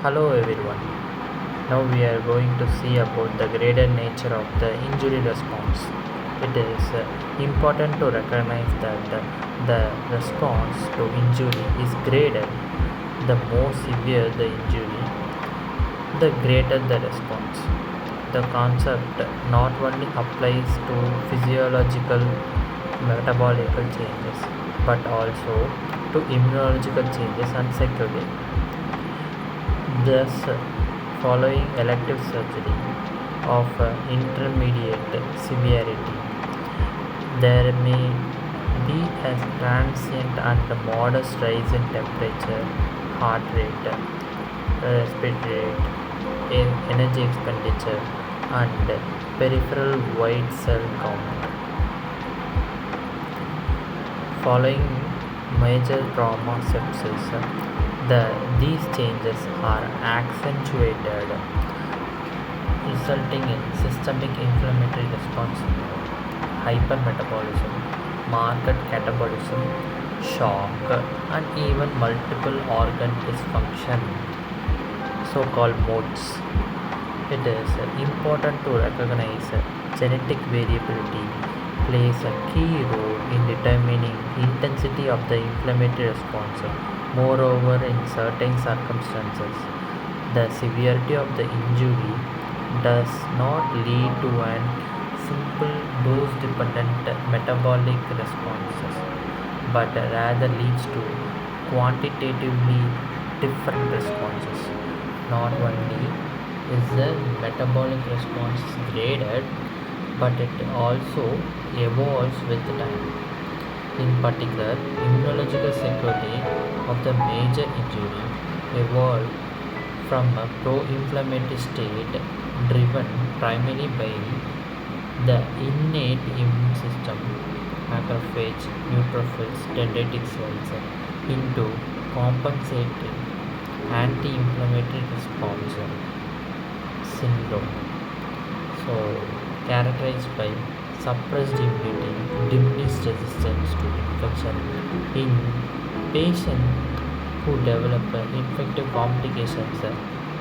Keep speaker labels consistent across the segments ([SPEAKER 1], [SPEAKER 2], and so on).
[SPEAKER 1] Hello everyone. Now we are going to see about the graded nature of the injury response. It is important to recognize that the response to injury is graded. The more severe the injury, the greater the response. The concept not only applies to physiological metabolical changes but also to immunological changes and security. Thus, following elective surgery of intermediate severity, there may be a transient and modest rise in temperature, heart rate, respiratory rate, energy expenditure, and peripheral white cell count. Following major trauma sepsis, these changes are accentuated, resulting in systemic inflammatory response, hypermetabolism, marked catabolism, shock, and even multiple organ dysfunction, so-called modes. It is important to recognize genetic variability plays a key role in determining intensity of the inflammatory response. Moreover, in certain circumstances, the severity of the injury does not lead to an simple dose-dependent metabolic responses, but rather leads to quantitatively different responses. Not only is the metabolic response graded, but it also evolves with time. In particular, immunological security of the major injury evolved from a pro-inflammatory state driven primarily by the innate immune system, macrophage, neutrophils, dendritic cells, into compensatory anti-inflammatory response syndrome. So, characterized by suppressed immunity, diminished resistance to infection in patients who develop infective complications.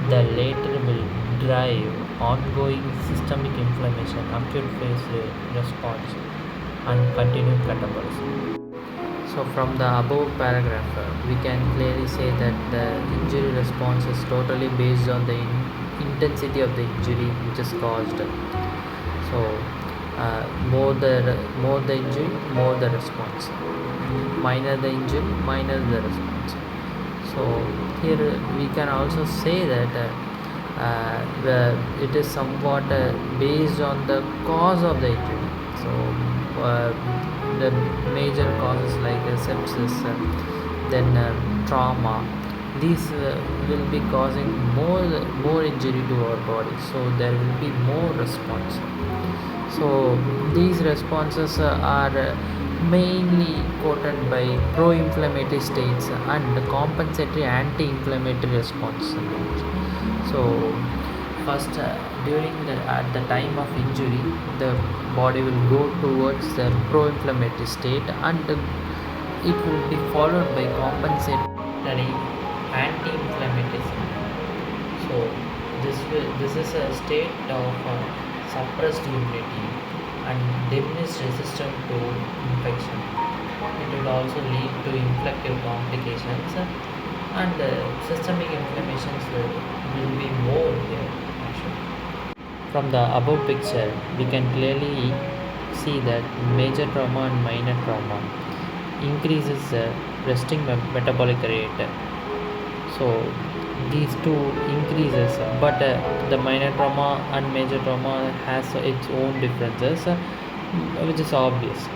[SPEAKER 1] The latter will drive ongoing systemic inflammation, acute phase response, and continued catabolism. So, from the above paragraph, we can clearly say that the injury response is totally based on the intensity of the injury which is caused. So, more the injury, more the response. Minor the injury, minor the response. So here we can also say that it is somewhat based on the cause of the injury. So the major causes like sepsis, then trauma, these will be causing more injury to our body, so there will be more response. So these responses are mainly quoted by pro-inflammatory states and compensatory anti-inflammatory response. So first, at the time of injury, the body will go towards the pro-inflammatory state, and it will be followed by compensatory anti-inflammatory symptom. So this is a state of suppressed immunity and diminished resistance to infection. It will also lead to infective complications, and systemic inflammations will be more here actually. From the above picture, we can clearly see that major trauma and minor trauma increases the resting metabolic rate. So these two increases, but the minor trauma and major trauma has its own differences, which is obvious.